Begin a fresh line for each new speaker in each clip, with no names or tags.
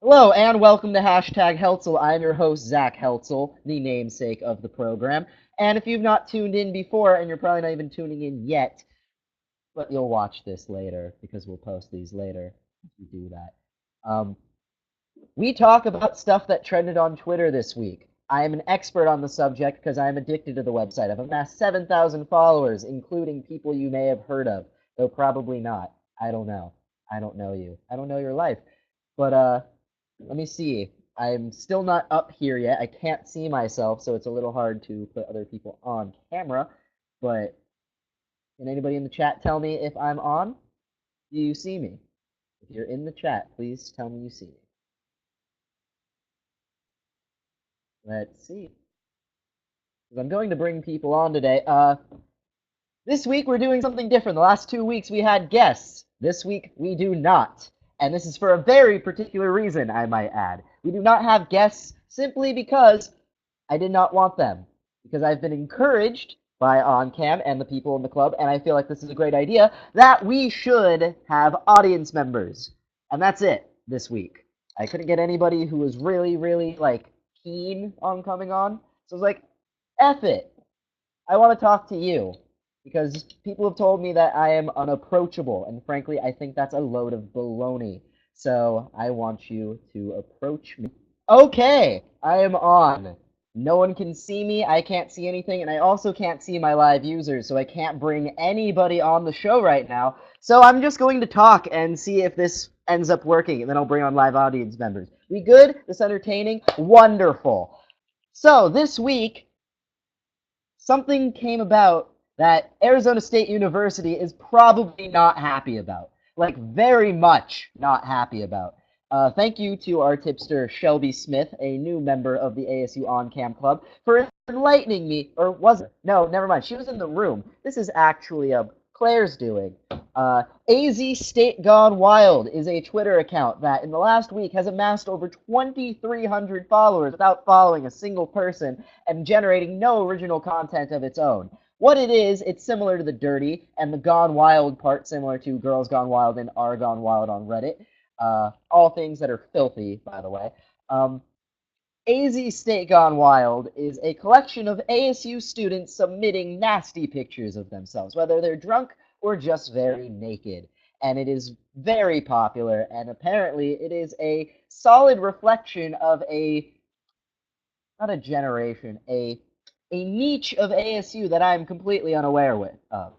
Hello and welcome to Hashtag Heltzel. I'm your host, Zach Heltzel, the namesake of the program. And if you've not tuned in before, and you're probably not even tuning in yet, but you'll watch this later because we'll post these later if you do that. We talk about stuff that trended on Twitter this week. I am an expert on the subject because I am addicted to the website. I've amassed 7,000 followers, including people you may have heard of, though probably not. I don't know. I don't know you. I don't know your life. But let me see. I'm still not up here yet. I can't see myself, so it's a little hard to put other people on camera. But can anybody in the chat tell me if I'm on? Do you see me? If you're in the chat, please tell me you see me. Let's see. 'Cause I'm going to bring people on today. This week we're doing something different. The last 2 weeks we had guests. This week we do not. And this is for a very particular reason, I might add. We do not have guests simply because I did not want them. Because I've been encouraged by ONcam and the people in the club, and I feel like this is a great idea, that we should have audience members. And that's it this week. I couldn't get anybody who was really, really, like, keen on coming on. So I was like, F it. I want to talk to you because people have told me that I am unapproachable, and frankly, I think that's a load of baloney. So I want you to approach me. Okay, I am on. No one can see me, I can't see anything, and I also can't see my live users, so I can't bring anybody on the show right now. So I'm just going to talk and see if this ends up working, and then I'll bring on live audience members. We good? This entertaining? Wonderful. So this week, something came about that Arizona State University is probably not happy about. Like, very much not happy about. Thank you to our tipster Shelby Smith, a new member of the ASU OnCam Club, for enlightening me. Or was it? No, never mind. She was in the room. This is actually Claire's doing. AZ State Gone Wild is a Twitter account that in the last week has amassed over 2,300 followers without following a single person and generating no original content of its own. What it is, it's similar to the dirty, and the Gone Wild part similar to Girls Gone Wild and Are Gone Wild on Reddit. All things that are filthy, by the way. AZ State Gone Wild is a collection of ASU students submitting nasty pictures of themselves, whether they're drunk or just very naked. And it is very popular, and apparently it is a solid reflection of not a generation, a niche of ASU that I'm completely unaware of.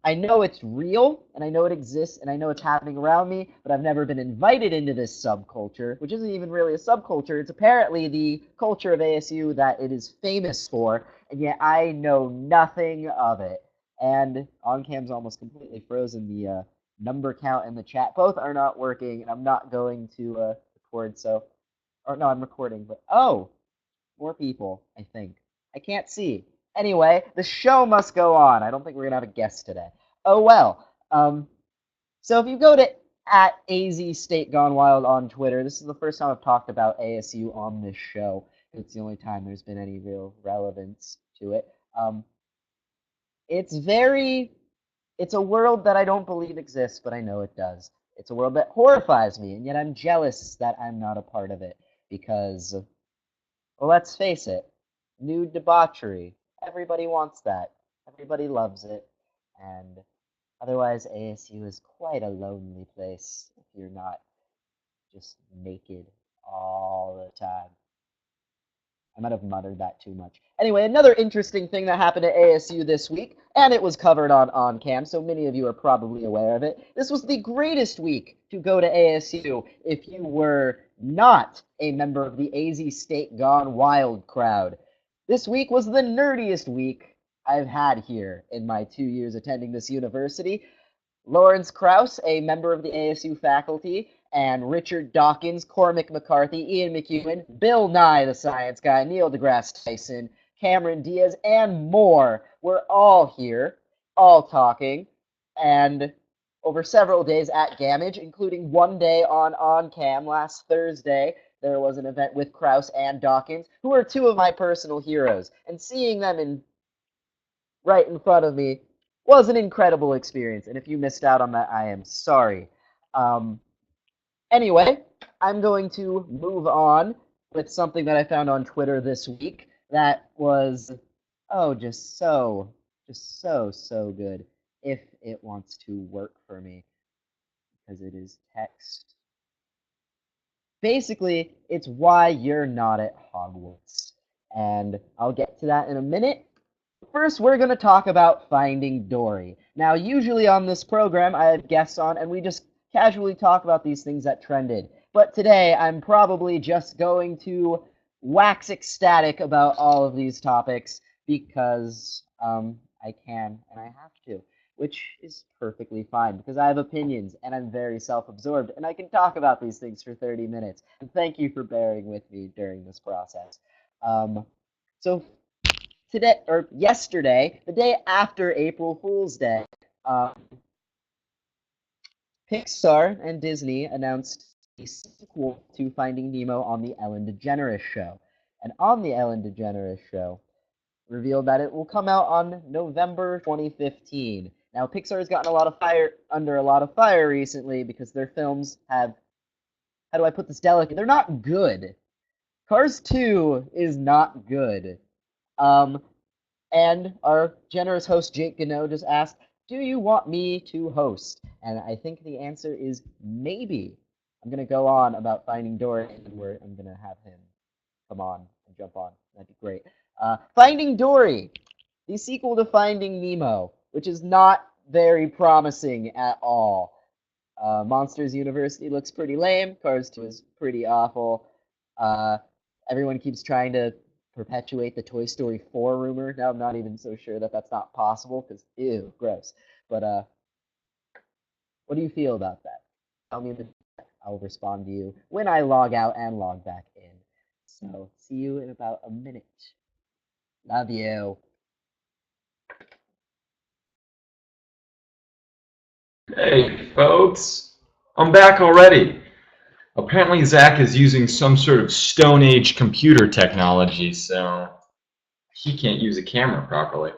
I know it's real, and I know it exists, and I know it's happening around me, but I've never been invited into this subculture, which isn't even really a subculture. It's apparently the culture of ASU that it is famous for, and yet I know nothing of it. And OnCam's almost completely frozen. The number count and the chat both are not working, and I'm not going to record, so... Or no, I'm recording, but... Oh! More people, I think. I can't see. Anyway, the show must go on. I don't think we're gonna have a guest today. Oh well. So if you go to at AZ State Gone Wild on Twitter, this is the first time I've talked about ASU on this show. It's the only time there's been any real relevance to it. It's very, it's a world that I don't believe exists, but I know it does. It's a world that horrifies me, and yet I'm jealous that I'm not a part of it because, well, let's face it, nude debauchery. Everybody wants that. Everybody loves it. And otherwise, ASU is quite a lonely place if you're not just naked all the time. I might have muttered that too much. Anyway, another interesting thing that happened at ASU this week, and it was covered on OnCam, so many of you are probably aware of it. This was the greatest week to go to ASU if you were not a member of the AZ State Gone Wild crowd. This week was the nerdiest week I've had here in my 2 years attending this university. Lawrence Krauss, a member of the ASU faculty, and Richard Dawkins, Cormac McCarthy, Ian McEwen, Bill Nye the Science Guy, Neil deGrasse Tyson, Cameron Diaz, and more were all here, all talking, and over several days at Gamage, including one day on OnCam last Thursday, there was an event with Krauss and Dawkins, who are two of my personal heroes, and seeing them right in front of me was an incredible experience. And if you missed out on that, I am sorry. Um, anyway, I'm going to move on with something that I found on Twitter this week that was, oh, just so good. If it wants to work for me, because it is text. Basically, it's why you're not at Hogwarts. And I'll get to that in a minute. First, we're going to talk about Finding Dory. Now, usually on this program, I have guests on, and we just casually talk about these things that trended. But today, I'm probably just going to wax ecstatic about all of these topics because I can and I have to, which is perfectly fine because I have opinions and I'm very self-absorbed and I can talk about these things for 30 minutes. And thank you for bearing with me during this process. So today or yesterday, the day after April Fool's Day, Pixar and Disney announced a sequel to Finding Nemo on the Ellen DeGeneres Show. And on the Ellen DeGeneres Show, revealed that it will come out on November 2015. Now, Pixar has gotten under a lot of fire recently because their films have, how do I put this delicately? They're not good. Cars 2 is not good. And our generous host, Jake Gano, just asked, do you want me to host? And I think the answer is maybe. I'm going to go on about Finding Dory, and I'm going to have him come on and jump on. That'd be great. Finding Dory, the sequel to Finding Nemo, which is not very promising at all. Monsters University looks pretty lame. Cars 2 is pretty awful. Everyone keeps trying to perpetuate the Toy Story 4 rumor. Now I'm not even so sure that that's not possible because, ew, gross. But what do you feel about that? Tell me in the chat. I'll respond to you when I log out and log back in. So see you in about a minute. Love you.
Hey, folks. I'm back already. Apparently, Zach is using some sort of Stone Age computer technology, so he can't use a camera properly.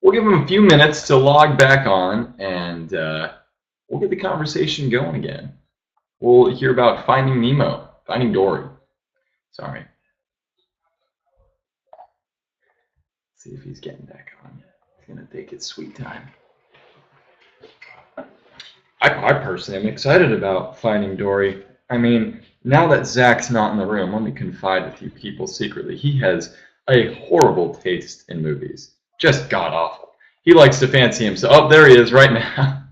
We'll give him a few minutes to log back on, and we'll get the conversation going again. We'll hear about Finding Nemo, Finding Dory. Sorry. Let's see if he's getting back on. It's going to take its sweet time. I personally am excited about Finding Dory. I mean, now that Zach's not in the room, let me confide with you people secretly. He has a horrible taste in movies. Just god-awful. He likes to fancy himself. Oh, there he is right now.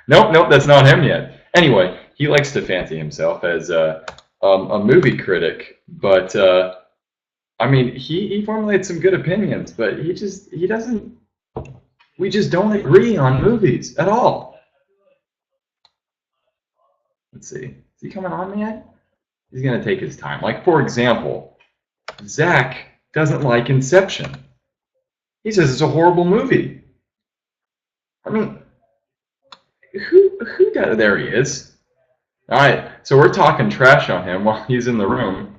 Nope, that's not him yet. Anyway, he likes to fancy himself as a movie critic. But, I mean, he formulates some good opinions, but he doesn't, we just don't agree on movies at all. Let's see. Is he coming on yet? He's going to take his time. Like, for example, Zach doesn't like Inception. He says it's a horrible movie. I mean, who does? There he is. All right, so we're talking trash on him while he's in the room.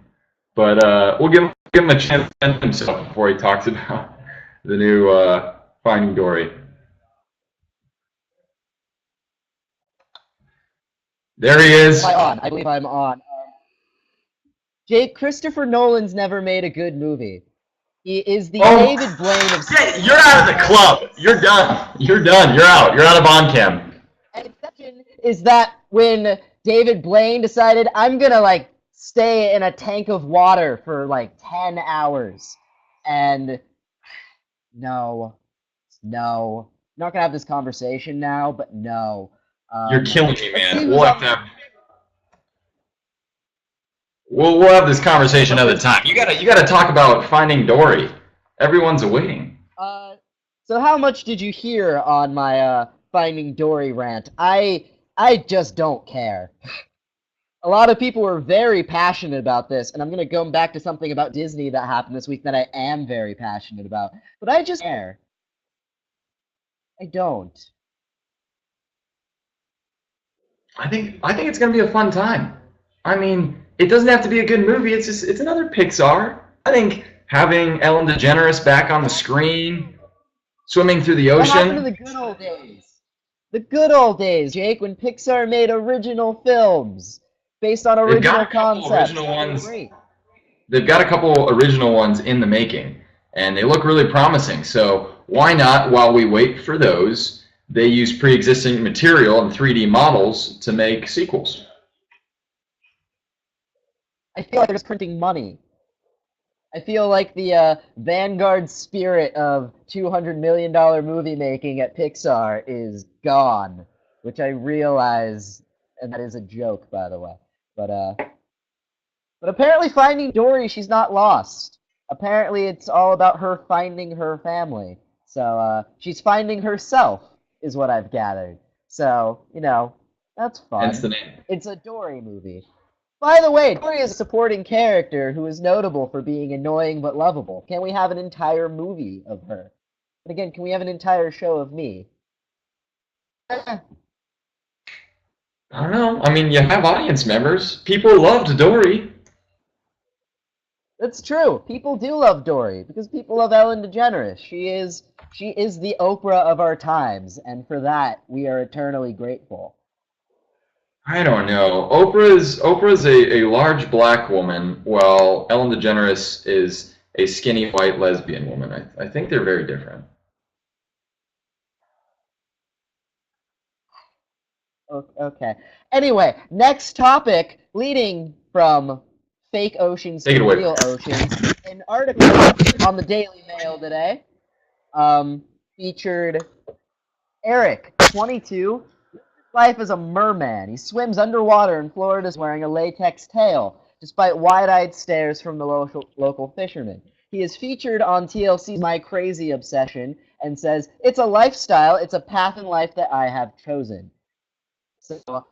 But we'll give him a chance to defend himself before he talks about the new Finding Dory. There he is.
I believe I'm on. Jake, Christopher Nolan's never made a good movie. He is the David Blaine of...
You're out of the club. You're done. You're done. You're out. You're out of ONcam.
An exception is that when David Blaine decided, I'm going to, like, stay in a tank of water for, like, 10 hours. And no. I'm not going to have this conversation now, but no.
You're killing me, man. We'll have to have... We'll have this conversation another time. You gotta talk about Finding Dory. Everyone's waiting.
So how much did you hear on my Finding Dory rant? I just don't care. A lot of people were very passionate about this, and I'm gonna go back to something about Disney that happened this week that I am very passionate about. But I just care. I don't.
I think it's gonna be a fun time. I mean, it doesn't have to be a good movie. It's another Pixar. I think having Ellen DeGeneres back on the screen, swimming through the ocean.
What happened to the good old days? The good old days, Jake, when Pixar made original films. based on
They've got
original
a couple
concepts.
original ones.
Great.
They've got a couple original ones in the making, and they look really promising. So why not, while we wait for those, they use pre-existing material and 3D models to make sequels?
I feel like they're just printing money. I feel like the vanguard spirit of $200 million movie making at Pixar is gone, which I realize, and that is a joke, by the way. But apparently Finding Dory, she's not lost. Apparently it's all about her finding her family. So she's finding herself, is what I've gathered. So, you know, that's
Hence the
fun.
name.
It's a Dory movie. By the way, Dory is a supporting character who is notable for being annoying but lovable. Can we have an entire movie of her? And again, can we have an entire show of me?
I don't know. I mean, you have audience members. People loved Dory.
That's true. People do love Dory because people love Ellen DeGeneres. She is the Oprah of our times, and for that we are eternally grateful.
I don't know. Oprah's a large black woman, while Ellen DeGeneres is a skinny white lesbian woman. I think they're very different.
Okay. Anyway, next topic, leading from fake oceans
Take it
to
away.
real oceans. An article on the Daily Mail today featured Eric, 22, life as a merman. He swims underwater in Florida wearing a latex tail, despite wide-eyed stares from the local fishermen. He is featured on TLC's My Crazy Obsession and says, "It's a lifestyle, it's a path in life that I have chosen." So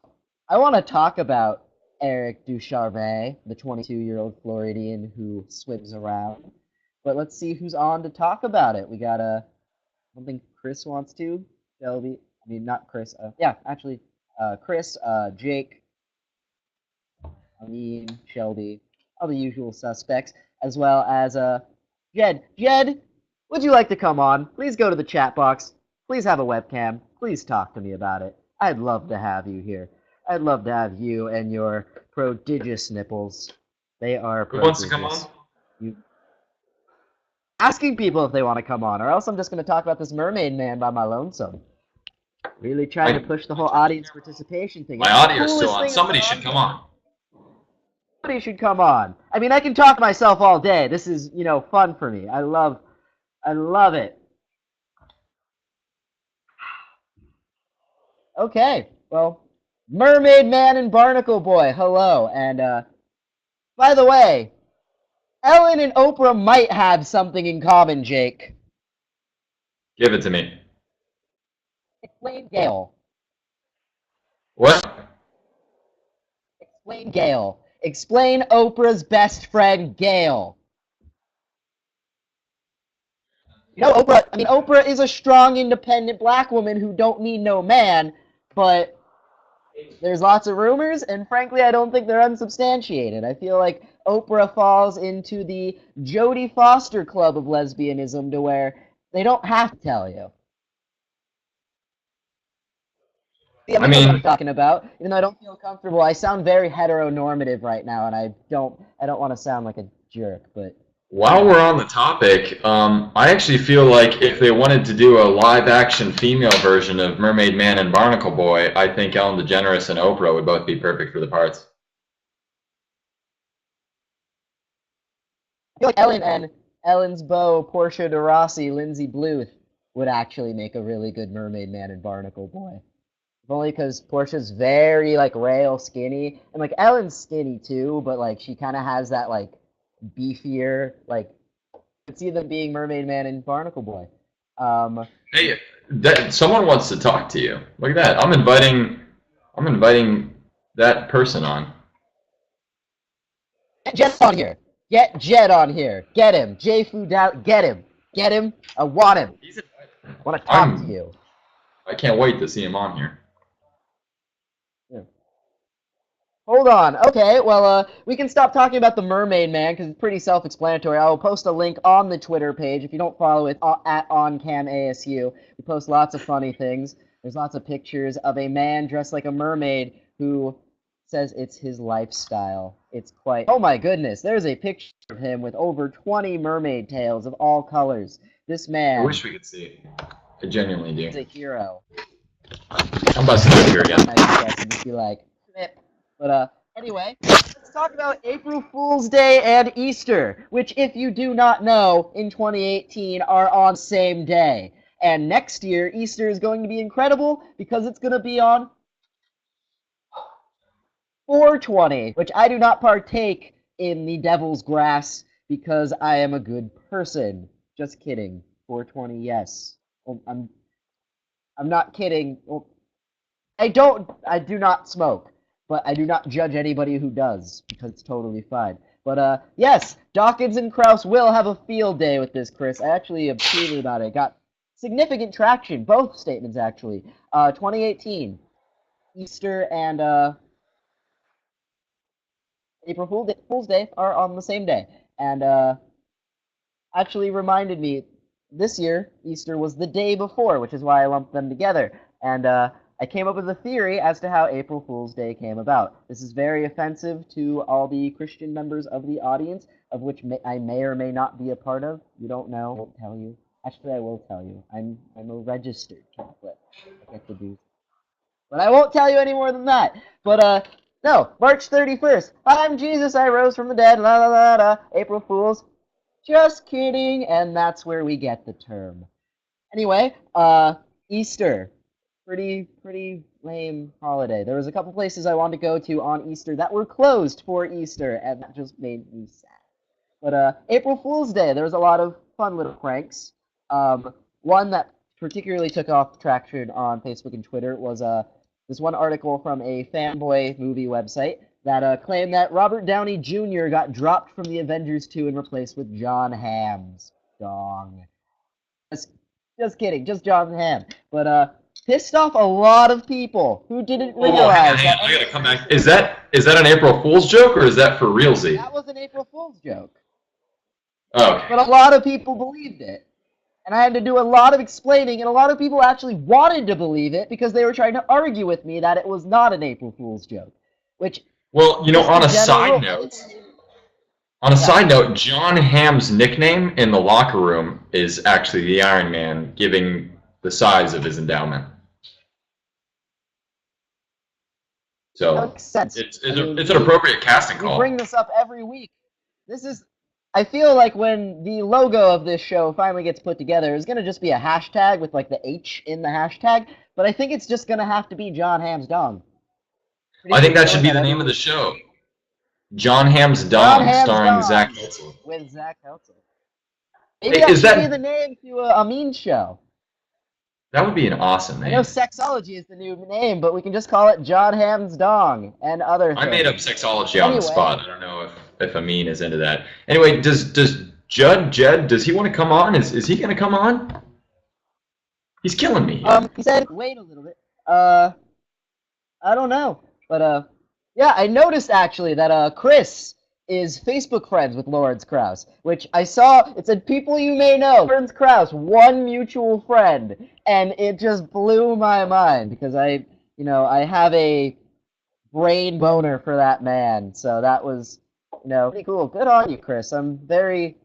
I want to talk about Eric Ducharme, the 22-year-old Floridian who swims around. But let's see who's on to talk about it. We got I don't think Chris wants to. Shelby, I mean not Chris. Yeah, actually, Chris, Jake, I mean Shelby, all the usual suspects, as well as Jed. Jed, would you like to come on? Please go to the chat box. Please have a webcam. Please talk to me about it. I'd love to have you here. I'd love to have you and your prodigious nipples. They are
Who
prodigious.
wants to come on?
You asking people if they want to come on, or else I'm just going to talk about this mermaid man by my lonesome. Really trying to push the whole audience participation thing.
My audio's still on. Somebody should come on.
Somebody should come on. I mean, I can talk myself all day. This is, you know, fun for me. I love it. Okay, well, Mermaid Man and Barnacle Boy, hello. And by the way, Ellen and Oprah might have something in common, Jake.
Give it to me.
Explain Gail.
What?
Explain Gail. Explain Oprah's best friend, Gail. You know, Oprah is a strong, independent black woman who don't need no man, but there's lots of rumors, and frankly, I don't think they're unsubstantiated. I feel like Oprah falls into the Jodie Foster club of lesbianism to where they don't have to tell you. Yeah, I know what I'm talking about. Even though I don't feel comfortable, I sound very heteronormative right now, and I don't want to sound like a jerk, but...
While we're on the topic, I actually feel like if they wanted to do a live-action female version of Mermaid Man and Barnacle Boy, I think Ellen DeGeneres and Oprah would both be perfect for the parts.
I feel like Ellen and Ellen's beau, Portia de Rossi, Lindsay Bluth, would actually make a really good Mermaid Man and Barnacle Boy. If only because Portia's very, like, rail skinny, and, like, Ellen's skinny too, but, like, she kind of has that, like, beefier, like, I could see them being Mermaid Man and Barnacle Boy.
Hey, someone wants to talk to you. Look at that. I'm inviting that person on.
Get Jed on here. Get Jed on here. Get him. J Food out. Get him. Get him. I want him. I want to talk to you.
I can't wait to see him on here.
Yeah. Hold on. Okay, well, we can stop talking about the Mermaid Man because it's pretty self-explanatory. I will post a link on the Twitter page. If you don't follow it, at ONcam ASU. We post lots of funny things. There's lots of pictures of a man dressed like a mermaid who says it's his lifestyle. It's quite... Oh my goodness, there's a picture of him with over 20 mermaid tails of all colors. This man...
I wish we could see it. I genuinely do.
He's a hero.
I'm busting up here again.
I guess and just be like, snip. But anyway, let's talk about April Fool's Day and Easter, which, if you do not know, in 2018 are on the same day. And next year, Easter is going to be incredible because it's going to be on 420, which I do not partake in the devil's grass because I am a good person. Just kidding. 420, yes. I'm not kidding. Well, I do not smoke, but I do not judge anybody who does because it's totally fine. But yes, Dawkins and Krause will have a field day with this, Chris. I actually have tweeted about it. Got significant traction, both statements actually. 2018, Easter and April Fool's Day are on the same day, and actually reminded me this year Easter was the day before, which is why I lumped them together. And I came up with a theory as to how April Fool's Day came about. This is very offensive to all the Christian members of the audience, of which I may or may not be a part of. You don't know. I won't tell you. Actually, I will tell you. I'm a registered Catholic. I get to do. But I won't tell you any more than that. But no, March 31st. I'm Jesus, I rose from the dead. La la la la. April Fools. Just kidding. And that's where we get the term. Anyway, Easter. Pretty lame holiday. There was a couple places I wanted to go to on Easter that were closed for Easter, and that just made me sad. But April Fool's Day, there was a lot of fun little pranks. One that particularly took off traction on Facebook and Twitter was this one article from a fanboy movie website that claimed that Robert Downey Jr. got dropped from the Avengers 2 and replaced with John Hamm's dong. Just kidding, just John Hamm. But pissed off a lot of people who didn't realize
hang on, I gotta come back. Is that an April Fool's joke, or is that for realsy?
That was an April Fool's joke.
Oh, okay.
But a lot of people believed it. And I had to do a lot of explaining, and a lot of people actually wanted to believe it because they were trying to argue with me that it was not an April Fool's joke. Which,
well, you know, on a side note, John Hamm's nickname in the locker room is actually the Iron Man, giving the size of his endowment. So
that makes sense.
It's an appropriate casting call.
We bring this up every week. I feel like when the logo of this show finally gets put together, it's going to just be a hashtag with like the H in the hashtag, but I think it's just going to have to be John Hamm's Dong.
I think that should be the name of the show. John Hamm's Dong, starring Zach Heltzel.
With Zach Heltzel. Maybe that should be the name to a mean show.
That would be an awesome name.
I know Sexology is the new name, but we can just call it John Hamm's Dong and other things.
I made up Sexology on the spot. I don't know if Amin is into that. Anyway, does Jed, does he want to come on? Is he going to come on? He's killing me.
He said, wait a little bit. I don't know. But, yeah, I noticed, actually, that, Chris is Facebook friends with Lawrence Krause, which I saw, it said, people you may know, Lawrence Krause, one mutual friend, and it just blew my mind, because I have a brain boner for that man, so that was, pretty cool. Good on you, Chris. I'm very,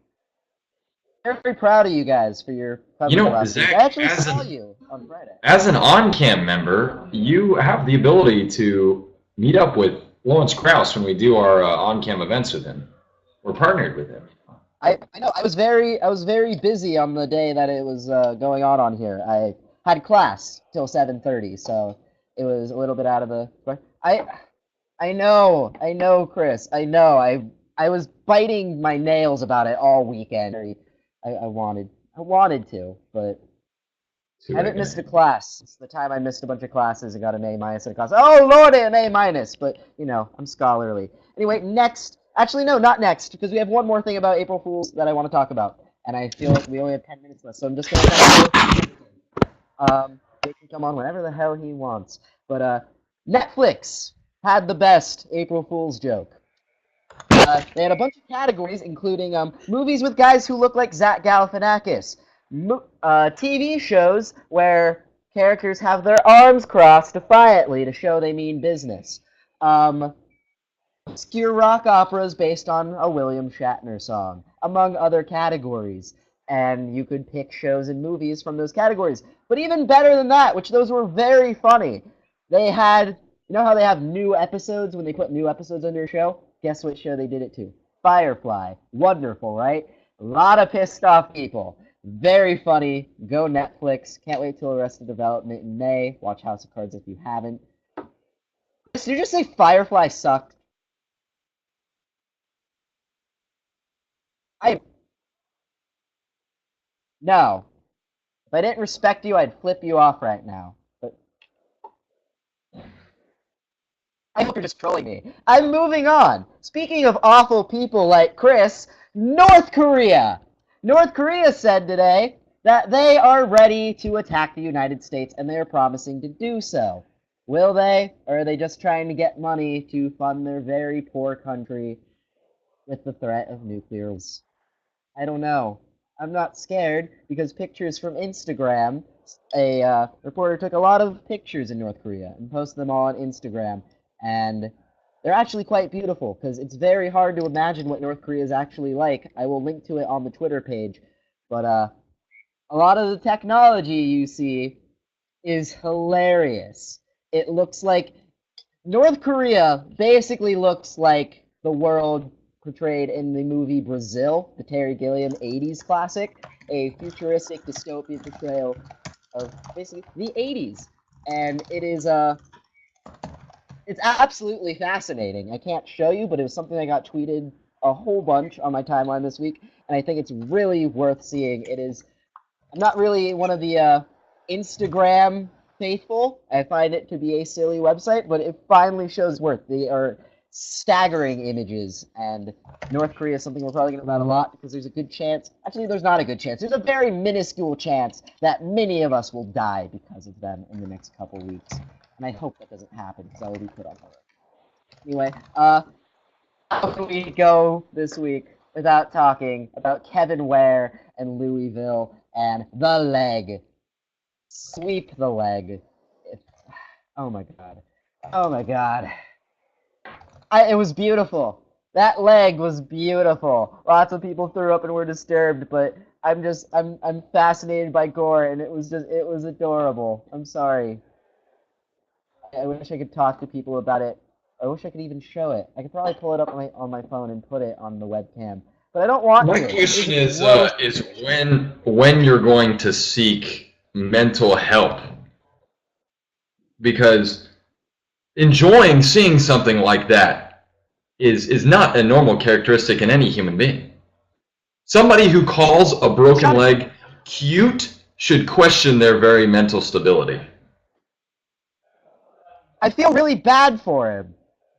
very proud of you guys for your coverage last week. I actually saw you on Friday.
As an ONcam member, you have the ability to meet up with Lawrence Krause when we do our ONcam events with him. We're partnered with him.
I know. I was very busy on the day that it was going on here. I had class till 7:30, so it was a little bit out of the. I know, Chris. I know. I was biting my nails about it all weekend. I wanted to, but I haven't missed a class. It's the time I missed a bunch of classes and got an A- in a class. Oh, Lordy, an A-. But, I'm scholarly. Anyway, next. Actually, no, not next, because we have one more thing about April Fools that I want to talk about. And I feel like we only have 10 minutes left, so I'm just going to he can come on whenever the hell he wants. But Netflix had the best April Fool's joke. They had a bunch of categories, including movies with guys who look like Zach Galifianakis, TV shows where characters have their arms crossed defiantly to show they mean business, Obscure rock operas based on a William Shatner song, among other categories. And you could pick shows and movies from those categories. But even better than that, which those were very funny, they had, you know how they have new episodes when they put new episodes on their show? Guess what show they did it to? Firefly. Wonderful, right? A lot of pissed off people. Very funny. Go Netflix. Can't wait till Arrested Development in May. Watch House of Cards if you haven't. Did you just say Firefly sucked? I No. If I didn't respect you, I'd flip you off right now. But I hope you're just trolling me. I'm moving on. Speaking of awful people like Chris, North Korea. North Korea said today that they are ready to attack the United States, and they are promising to do so. Will they? Or are they just trying to get money to fund their very poor country with the threat of nuclear wars? I don't know. I'm not scared because pictures from Instagram, a reporter took a lot of pictures in North Korea and posted them all on Instagram, and they're actually quite beautiful because it's very hard to imagine what North Korea is actually like. I will link to it on the Twitter page, but a lot of the technology you see is hilarious. It looks like North Korea basically looks like the world portrayed in the movie Brazil, the Terry Gilliam 80s classic, a futuristic dystopian portrayal of basically the 80s. And it is it's absolutely fascinating. I can't show you, but it was something that got tweeted a whole bunch on my timeline this week, and I think it's really worth seeing. It is I'm not really one of the Instagram faithful. I find it to be a silly website, but it finally shows worth. They are staggering images, and North Korea is something we're probably going to talk about a lot because there's a good chance. Actually, there's not a good chance. There's a very minuscule chance that many of us will die because of them in the next couple weeks, and I hope that doesn't happen because I will be put on hold. Anyway, how can we go this week without talking about Kevin Ware and Louisville and the leg? Sweep the leg. Oh my god. Oh my god. It was beautiful. That leg was beautiful. Lots of people threw up and were disturbed, but I'm fascinated by gore, and it was adorable. I'm sorry. I wish I could talk to people about it. I wish I could even show it. I could probably pull it up on my phone and put it on the webcam, but I don't want
My
to.
question is when you're going to seek mental help, because enjoying seeing something like that is not a normal characteristic in any human being. Somebody who calls a broken leg cute should question their very mental stability.
I feel really bad for him,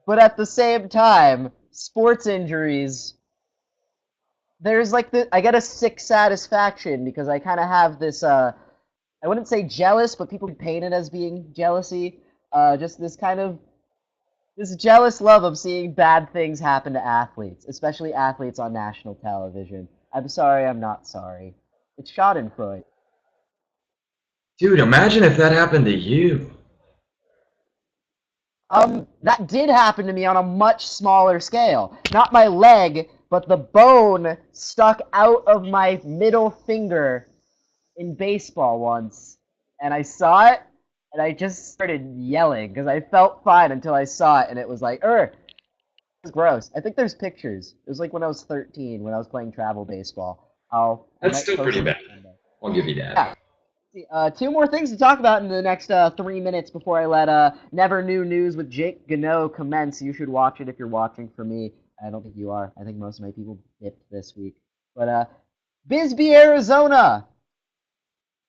but at the same time, sports injuries. There's like I get a sick satisfaction because I kind of have this. I wouldn't say jealous, but people paint it as being jealousy. Just this jealous love of seeing bad things happen to athletes, especially athletes on national television. I'm sorry, I'm not sorry. It's Schadenfreude.
Dude, imagine if that happened to you.
That did happen to me on a much smaller scale. Not my leg, but the bone stuck out of my middle finger in baseball once, and I saw it, and I just started yelling because I felt fine until I saw it, and it was like, it's gross. I think there's pictures. It was like when I was 13, when I was playing travel baseball.
That's still pretty bad. I'll give you that.
Yeah. Two more things to talk about in the next 3 minutes before I let Never New News with Jake Gano commence. You should watch it if you're watching for me. I don't think you are. I think most of my people dipped this week. But Bisbee, Arizona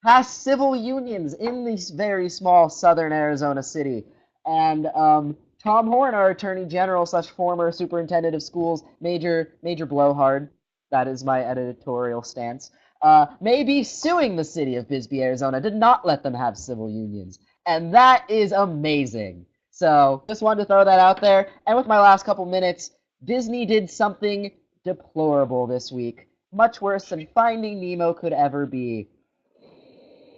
has civil unions in this very small southern Arizona city. And Tom Horn, our Attorney General / former Superintendent of Schools, Major Blowhard, that is my editorial stance, may be suing the city of Bisbee, Arizona to not let them have civil unions. And that is amazing. So just wanted to throw that out there. And with my last couple minutes, Disney did something deplorable this week. Much worse than Finding Nemo could ever be.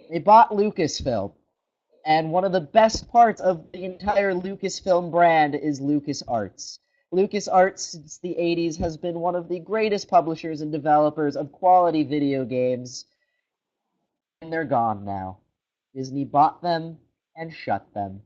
They bought Lucasfilm. And one of the best parts of the entire Lucasfilm brand is LucasArts. LucasArts, since the 80s, has been one of the greatest publishers and developers of quality video games, and they're gone now. Disney bought them and shut them.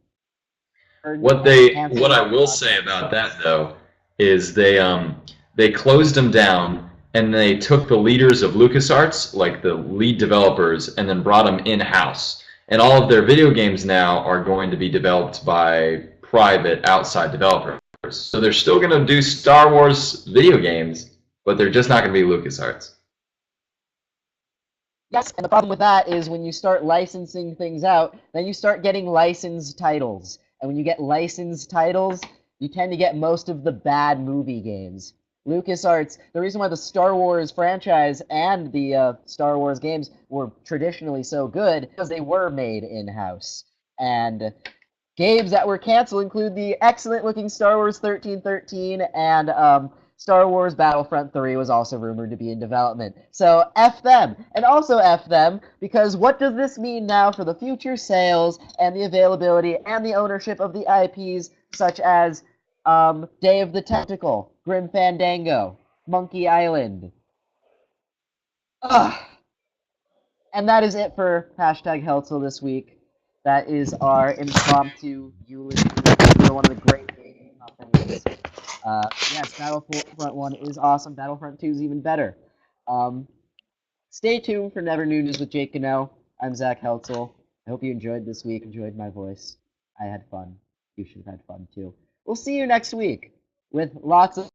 What I will say about that though is they closed them down and they took the leaders of LucasArts, like the lead developers, and then brought them in-house. And all of their video games now are going to be developed by private outside developers. So they're still going to do Star Wars video games, but they're just not going to be LucasArts.
Yes, and the problem with that is when you start licensing things out, then you start getting licensed titles. And when you get licensed titles, you tend to get most of the bad movie games. LucasArts, the reason why the Star Wars franchise and the Star Wars games were traditionally so good because they were made in-house. And games that were canceled include the excellent-looking Star Wars 1313 and Star Wars Battlefront 3 was also rumored to be in development. So F them. And also F them, because what does this mean now for the future sales and the availability and the ownership of the IPs such as Day of the Tentacle, Grim Fandango, Monkey Island? Ugh. And that is it for hashtag Heltzel this week. That is our impromptu eulogy for one of the great gaming companies. Yes, Battlefront 1 is awesome. Battlefront 2 is even better. Stay tuned for Never New News with Jake Gano. I'm Zach Heltzel. I hope you enjoyed this week, enjoyed my voice. I had fun. You should have had fun too. We'll see you next week with lots of